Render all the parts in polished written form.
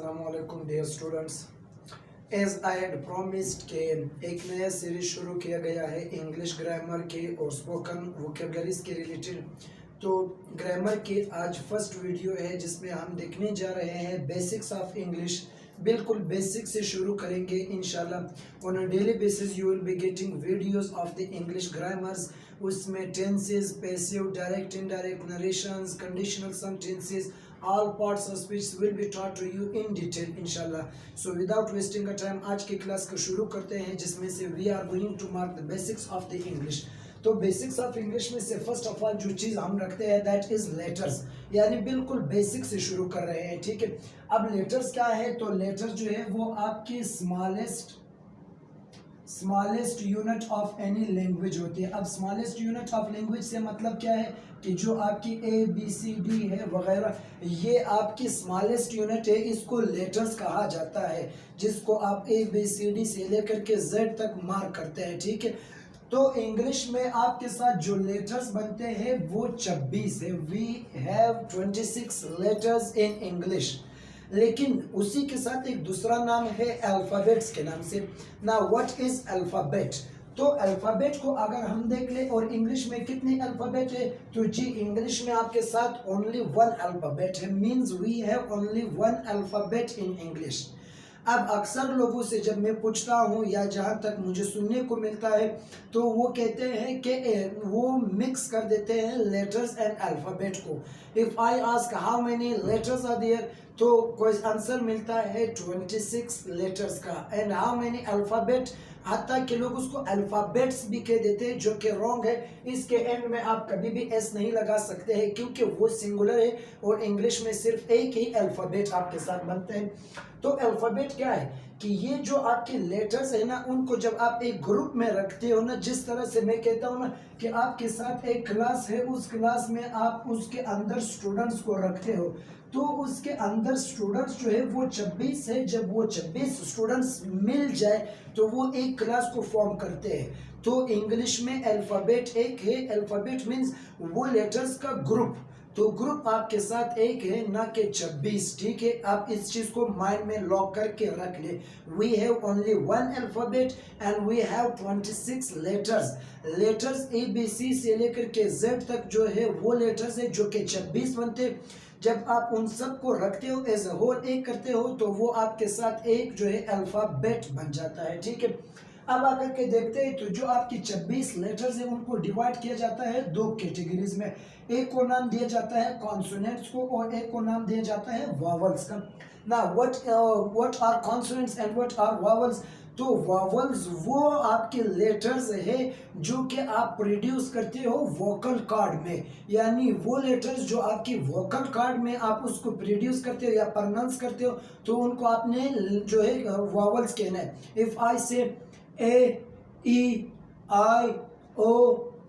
अस्सलामुअलैकुम dear students. As I had promised के एक नया सीरीज शुरू किया गया है इंग्लिश ग्रामर के और स्पोकन वोकेबलरीज के रिलेटेड। तो ग्रामर के आज फर्स्ट वीडियो है जिसमें हम देखने जा रहे हैं बेसिक्स ऑफ इंग्लिश। बिल्कुल बेसिक से शुरू करेंगे इंशाल्लाह। On a daily basis you will be getting videos of the English grammars. उसमें tenses, passive, direct, indirect, narrations, conditional sentences, all parts of speech will be taught to you in detail inshallah. So without wasting a time आज की class को शुरू करते हैं जिसमें से we are going to mark the basics of the English। तो basics of English में से फर्स्ट ऑफ ऑल जो चीज़ हम रखते हैं दैट इज लेटर्स, यानी बिल्कुल बेसिक से शुरू कर रहे हैं, ठीक है। अब लेटर्स क्या है, तो लेटर जो है वो आपकी smallest unit of any language होती है। अब स्मॉलेस्ट यूनिट ऑफ लैंग्वेज से मतलब क्या है कि जो आपकी ए बी सी डी है वगैरह, ये आपकी स्मॉलेस्ट यूनिट है, इसको लेटर्स कहा जाता है, जिसको आप ए बी सी डी से लेकर के जेड तक मार्क करते हैं, ठीक है। तो इंग्लिश में आपके साथ जो लेटर्स बनते हैं वो 26 है। We have 26 letters in English. लेकिन उसी के साथ एक दूसरा नाम है अल्फ़ाबेट्स के नाम से। ना व्हाट इज अल्फ़ाबेट, तो अल्फ़ाबेट को अगर हम देख ले और इंग्लिश में कितने अल्फ़ाबेट है, तो जी इंग्लिश में आपके साथ ओनली वन अल्फ़ाबेट है, means we have only one alphabet in English. अब अक्सर लोगों से जब मैं पूछता हूँ या जहाँ तक मुझे सुनने को मिलता है तो वो कहते हैं कि वो मिक्स कर देते हैं लेटर्स एंड अल्फ़ाबेट को। If I ask how many letters are there, तो कोई आंसर मिलता है 26 लेटर्स का। एंड हाउ मेनी अल्फ़ाबेट, हत्ता कि लोग उसको अल्फ़ाबेट्स भी कह देते हैं, जो कि रॉन्ग है। इसके एंड में आप कभी भी एस नहीं लगा सकते हैं क्योंकि वो सिंगुलर है और इंग्लिश में सिर्फ एक ही अल्फ़ाबेट आपके साथ बनते हैं। तो अल्फ़ाबेट क्या है कि ये जो आपके लेटर्स है ना, उनको जब आप एक ग्रुप में रखते हो ना, जिस तरह से मैं कहता हूँ ना कि आपके साथ एक क्लास है, उस क्लास में आप उसके अंदर स्टूडेंट्स को रखते हो, तो उसके अंदर स्टूडेंट्स जो है वो 26 है। जब वो 26 स्टूडेंट्स मिल जाए तो वो एक क्लास को फॉर्म करते हैं। तो इंग्लिश में अल्फ़ाबेट एक है। अल्फ़ाबेट मीन्स वो लेटर्स का ग्रुप। तो ग्रुप आपके साथ एक है, ना कि 26, ठीक है। आप इस चीज़ को माइंड में लॉक करके रख ले। We have only one alphabet and we have 26 letters. Letters A B C से लेकर के जेड तक जो है वो लेटर्स है जो कि 26 बनते। जब आप उन सब को रखते हो एज अ होल एक करते हो तो वो आपके साथ एक जो है अल्फ़ाबेट बन जाता है, ठीक है। अब आकर के देखते हैं तो जो आपकी 26 लेटर्स हैं उनको डिवाइड किया जाता है दो कैटेगरीज में। एक को नाम दिया जाता है कॉन्सोनेंट्स को और एक को नाम दिया जाता है वॉवल्स का। ना what are consonants and what are vowels, तो वॉवल्स वो आपके लेटर्स है जो कि आप प्रोड्यूस करते हो वोकल कार्ड में, यानी वो लेटर्स जो आपकी वोकल कार्ड में आप उसको प्रोड्यूस करते हो या प्रोनाउंस करते हो तो उनको आपने जो है वॉवल्स कहना है। इफ आई से A, E, I, O,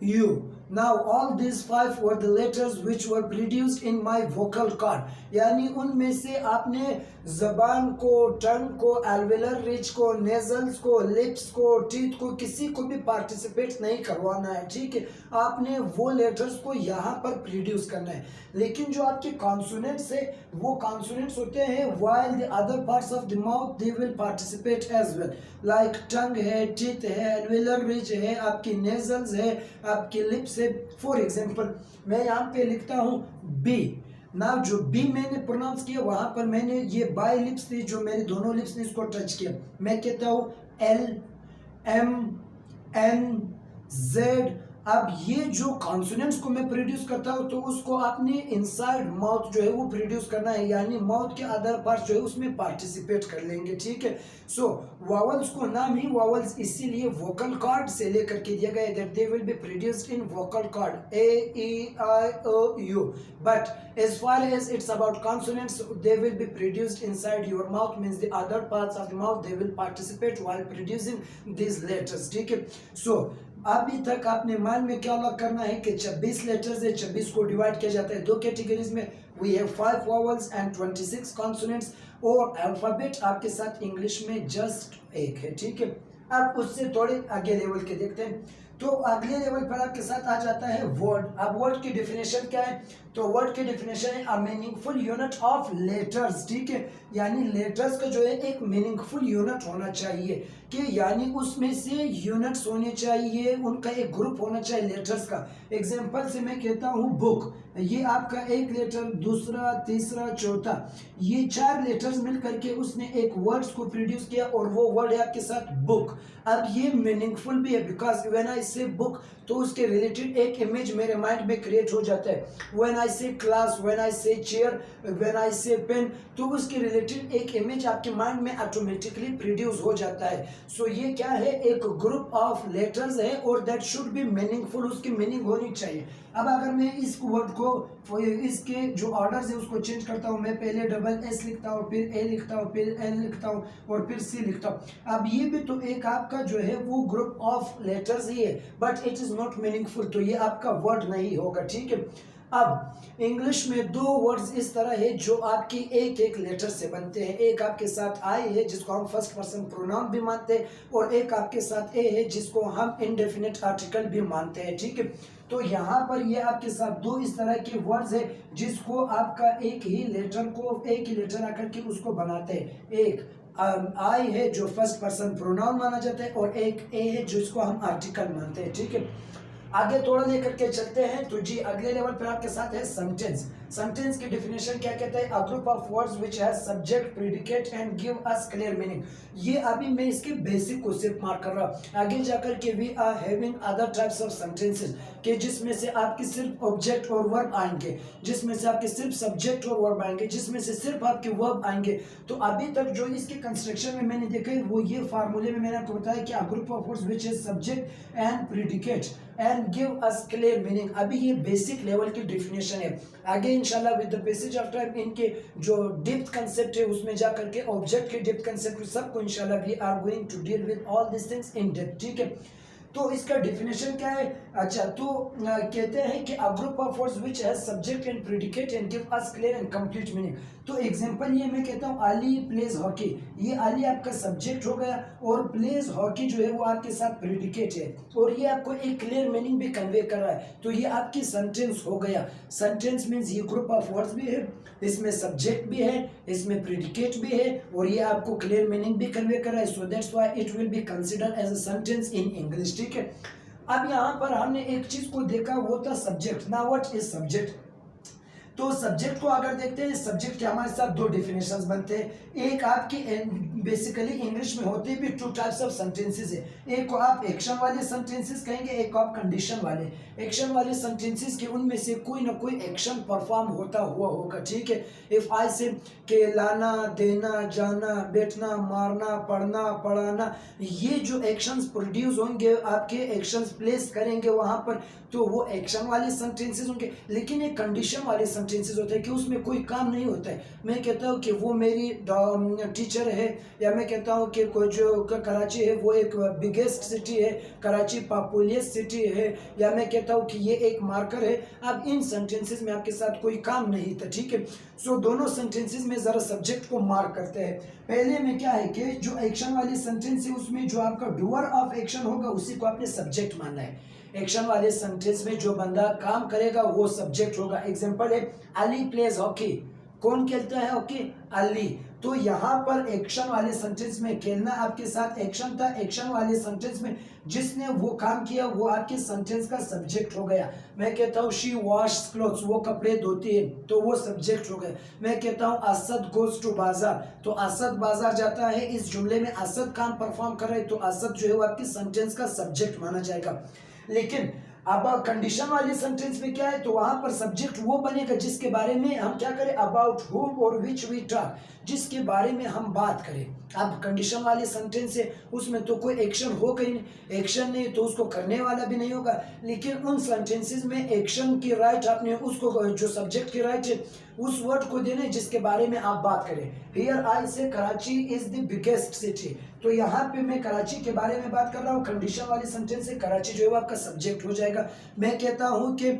U. Now all these five were the letters which were produced in my vocal cord. यानी उनमें से आपने जबान को, टंग को, एल्वेलर रिज को, नेजल्स को, लिप्स को, टीथ को, किसी को भी पार्टिसिपेट नहीं करवाना है, ठीक है। आपने वो लेटर्स को यहाँ पर प्रोड्यूस करना है। लेकिन जो आपके कॉन्सोनेंट्स है वो कॉन्सोनेंट्स होते हैं while the other parts of the mouth they will participate as well, like टंग है, टीथ है, एल्वेलर रिज है, आपकी नेजल्स है, आपकी लिप्स है। फॉर एग्जाम्पल मैं यहाँ पे लिखता हूँ बी। ना जो बी मैंने प्रोनाउंस किया वहां पर मैंने ये बाई लिप्स थी जो मेरी दोनों लिप्स ने इसको टच किया। मैं कहता हूँ एल एम एन जेड। अब ये जो कॉन्सोनेंट्स को मैं प्रोड्यूस करता हूँ तो उसको आपने इनसाइड माउथ जो है वो प्रोड्यूस करना है, यानी माउथ के अदर पार्ट जो है उसमें पार्टिसिपेट कर लेंगे, ठीक है। सो वॉवल्स को नाम ही वॉवल्स इसीलिए वोकल कॉर्ड से लेकर के दिया गया that they will be produced in vocal cord A E I O U. But as far as it's about consonants they will be produced inside your mouth, means the other parts of the mouth they will participate while producing this letters, ठीक है। सो अभी तक आपने mind में क्या lock करना है कि 26 लेटर्स है, 26 को डिवाइड किया जाता है दो कैटेगरीज में। We have 5 vowels and 26 consonants, और अल्फाबेट आपके साथ इंग्लिश में जस्ट एक है, ठीक है। अब उससे थोड़े आगे लेवल के देखते हैं। तो अगले लेवल पर आपके साथ आ जाता है वर्ड। अब वर्ड की डेफिनेशन क्या है? तो वर्ड की डेफिनेशन है a meaningful unit of letters, ठीक है, यानी लेटर्स का जो है एक मीनिंगफुल यूनिट होना चाहिए, कि यानी उसमें से यूनिट्स होने चाहिए, उनका एक ग्रुप होना चाहिए लेटर्स का। एग्जांपल से मैं कहता हूँ बुक, ये आपका एक लेटर, दूसरा, तीसरा, चौथा, ये 4 लेटर्स मिल करके उसने एक वर्ड्स को प्रोड्यूस किया और वो वर्ड है आपके साथ बुक। अब ये मीनिंगफुल भी है बिकॉज व्हेन आई से बुक तो उसके रिलेटेड एक इमेज मेरे माइंड में क्रिएट हो जाता है। व्हेन आई से क्लास, व्हेन आई से चेयर, व्हेन आई से पेन, तो उसके रिलेटेड एक इमेज आपके माइंड में ऑटोमेटिकली प्रोड्यूस हो जाता है। सो ये क्या है? एक ग्रुप ऑफ लेटर्स है और दैट शुड बी मीनिंगफुल, उसकी मीनिंग होनी चाहिए। अब अगर मैं इस वर्ड को, इसके जो ऑर्डर्स है उसको चेंज करता हूँ, मैं पहले डबल एस लिखता हूँ, फिर ए लिखता हूँ, फिर एन लिखता हूँ और फिर सी लिखता हूँ। अब ये भी तो एक आपका जो है वो ग्रुप ऑफ लेटर्स ही है, but it is not meaningful, तो ये आपका वर्ड नहीं होगा, ठीक है। अब इंग्लिश में 2 वर्ड्स इस तरह है जो आपकी एक एक लेटर से बनते हैं। एक आपके साथ आई है जिसको हम फर्स्ट पर्सन प्रोनाउन भी मानते हैं, और एक आपके साथ ए है जिसको हम इनडेफिनिट आर्टिकल भी मानते हैं, ठीक है। तो यहाँ पर ये आपके साथ 2 इस तरह के वर्ड्स है जिसको आपका एक ही लेटर आकर के उसको बनाते हैं। एक आई है जो फर्स्ट पर्सन प्रोनाउन माना जाता है, और एक ए है जिसको हम आर्टिकल मानते हैं, ठीक है। आगे थोड़ा लेकर के चलते हैं, तो जी अगले लेवल पर आपके साथ है सेंटेंस। सेंटेंस की डेफिनेशन क्या कहता है? A group of words which has subject, predicate and give us clear meaning. ये अभी मैं इसके बेसिक को सिर्फ मार्क कर रहा हूँ, आगे जाकर के we are having other types of sentences, कि जिसमें से आपके सिर्फ ऑब्जेक्ट और वर्ब आएंगे, जिसमें से आपके सिर्फ सब्जेक्ट और वर्ब आएंगे, जिसमें से सिर्फ आपके वर्ब आएंगे। तो अभी तक जो इसके कंस्ट्रक्शन में मैंने देखा है वो ये फार्मूले में मैंने आपको बताया कि a group of words which is subject and predicate and give us clear meaning. अभी ये बेसिक लेवल की डेफिनेशन है, आगे इंशाल्लाह with the passage of time इनके जो डेप्थ कंसेप्ट है उसमें जा करके ऑब्जेक्ट के डेप्थ कंसेप्ट सबको इंशाल्लाह we are going to deal with all this things in depth, ठीक है। तो इसका डेफिनेशन क्या है? अच्छा, तो कहते हैं कि a group of words which has subject and predicate and give us clear and complete meaning. तो एग्जांपल ये मैं कहता हूँ अली प्लेज हॉकी, ये अली आपका सब्जेक्ट हो गया और प्लेज हॉकी जो है वो आपके साथ प्रेडिकेट है, और ये आपको एक क्लियर मीनिंग भी कन्वे कर रहा है, तो ये आपकी सेंटेंस हो गया। सेंटेंस मीन्स ये ग्रुप ऑफ वर्ड्स भी है, इसमें सब्जेक्ट भी है, इसमें प्रेडिकेट भी है, और ये आपको क्लियर मीनिंग भी कन्वे कर रहा है। So that's why it will be considered as a sentence in English, ठीक है। अब यहाँ पर हमने एक चीज को देखा, वो था subject. Now what is subject? तो सब्जेक्ट को अगर देखते हैं, सब्जेक्ट के हमारे साथ 2 डेफिनेशंस बनते हैं। एक आपकी बेसिकली इंग्लिश में होते भी 2 टाइप्स ऑफ सेंटेंसेस है, एक को आप एक्शन वाले सेंटेंसेस कहेंगे, एक को आप कंडीशन वाले। एक्शन वाले सेंटेंसेस के उनमें से कोई ना कोई एक्शन परफॉर्म होता हुआ होगा, ठीक है। इफ आई से के लाना, देना, जाना, बैठना, मारना, पढ़ना, पढ़ाना, ये जो एक्शंस प्रोड्यूस होंगे, आपके एक्शंस प्लेस करेंगे वहां पर, तो वो एक्शन वाले सेंटेंसेस होंगे। लेकिन एक कंडीशन वाले सेंटेंसेस होते हैं कि उसमें कोई काम नहीं होता है। मैं कहता हूँ कि वो मेरी टीचर है, या मैं कहता हूँ कि कोई जो कराची है वो एक बिगेस्ट सिटी है, कराची पॉपुलस सिटी है, या मैं कहता हूँ कि ये एक मार्कर है। अब इन सेंटेंसेस में आपके साथ कोई काम नहीं था, ठीक है। सो दोनों सेंटेंसेस में जरा सब्जेक्ट को मार्क करते हैं। पहले में क्या है कि जो एक्शन वाली सेंटेंस है उसमें जो आपका डूअर ऑफ एक्शन होगा उसी को आपने सब्जेक्ट मानना है। एक्शन वाले सेंटेंस में जो बंदा काम करेगा वो सब्जेक्ट होगा। एग्जांपल है अली प्लेज हॉकी, कौन खेलता है हॉकी? अली। तो यहाँ पर एक्शन वाले सेंटेंस में खेलना आपके साथ एक्शन था, एक्शन वाले सेंटेंस में जिसने वो काम किया वो आपके सेंटेंस का सब्जेक्ट हो गया। मैं कहता हूँ शी वॉश क्लोथ्स, वो कपड़े धोती है, तो वो सब्जेक्ट हो गया। मैं कहता हूँ असद गोज टू बाजार, तो असद बाजार जाता है, इस जुमले में असद काम परफॉर्म कर रहे, तो असद जो है वो आपके सेंटेंस का सब्जेक्ट माना जाएगा। लेकिन अब कंडीशन वाले सेंटेंस में क्या है? तो वहां पर सब्जेक्ट वो बनेगा जिसके बारे में हम क्या करें, अबाउट हुम और विच वी टॉक, जिसके बारे में हम बात करें। अब कंडीशन वाले सेंटेंस है उसमें तो कोई एक्शन होगा ही नहीं, एक्शन नहीं तो उसको करने वाला भी नहीं होगा। लेकिन उन सेंटेंसेस में एक्शन की राइट आपने उसको, जो सब्जेक्ट की राइट है उस वर्ड को देने जिसके बारे में आप बात करें। हियर आई से Karachi is the biggest city, तो यहाँ पे मैं कराची के बारे में बात कर रहा हूँ, कंडीशन वाले सेंटेंस से कराची जो है वो आपका सब्जेक्ट हो जाएगा। मैं कहता हूँ कि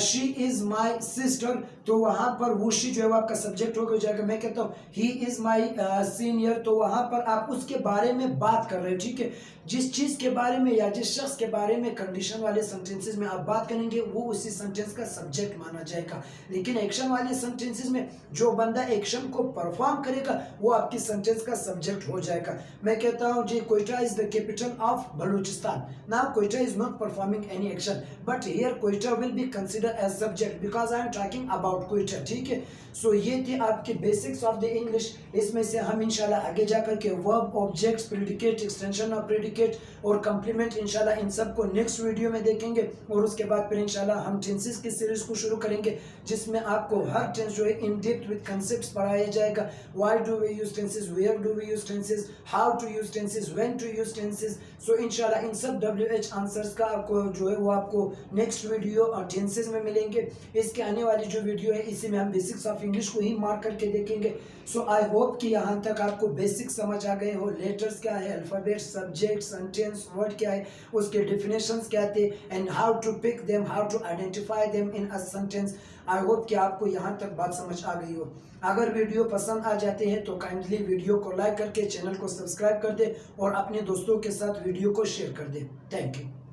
शी इज माई सिस्टर, तो वहां पर वो शी जो है वो आपका सब्जेक्ट हो जाएगा। मैं कहता हूँ ही इज माई सीनियर, तो वहां पर आप उसके बारे में बात कर रहे हैं, ठीक है। जिस चीज के बारे में या जिस शख्स के बारे में कंडीशन वाले सेंटेंसेस में आप बात करेंगे वो उसी सेंटेंस का सब्जेक्ट माना जाएगा। लेकिन एक्शन वाले सेंटेंसेस में जो बंदा एक्शन को परफॉर्म करेगा वो आपकी सेंटेंस का सब्जेक्ट हो जाएगा। मैं कहता हूँ जी Quetta is the capital of Balochistan. Now Quetta is not performing any action, but here Quetta will be consider as subject because I am talking about Quetta, ठीक है। सो ये थे आपके बेसिक्स ऑफ द इंग्लिश। इसमें से हम इंशाल्लाह आगे जाकर के verb, objects, predicate, extension of predicate और कॉम्प्लीमेंट इंशाल्लाह इन सब को नेक्स्ट वीडियो में देखेंगे। और उसके बाद फिर इंशाल्लाह हम टेंसेस की सीरीज को शुरू करेंगे जिसमें आपको हर टेंस जो है इन डेप्थ विद कांसेप्ट्स पढ़ाया जाएगा। Why do we use tenses, where do we use tenses, how to use tenses, when to use tenses. So इंशाल्लाह इन सब WH आंसर्स का आपको जो है वो आपको नेक्स्ट वीडियो और टेंसेस में मिलेंगे। इसके आने वाली जो वीडियो है इसी में हम बेसिक्स ऑफ इंग्लिश को ही मार्क करके देखेंगे। सो आई होप कि यहाँ तक आपको बेसिक समझ आ गए हो। लेटर्स क्या है, अल्फाबेट, सब्जेक्ट, सेंटेंस, वर्ड क्या है, उसके डिफिनेशंस क्या थे and how to pick them, how to identify them in a sentence. I hope कि आपको यहाँ तक बात समझ आ गई हो। अगर वीडियो पसंद आ जाते हैं तो काइंडली वीडियो को लाइक करके चैनल को सब्सक्राइब कर दे और अपने दोस्तों के साथ वीडियो को शेयर कर दे। Thank you.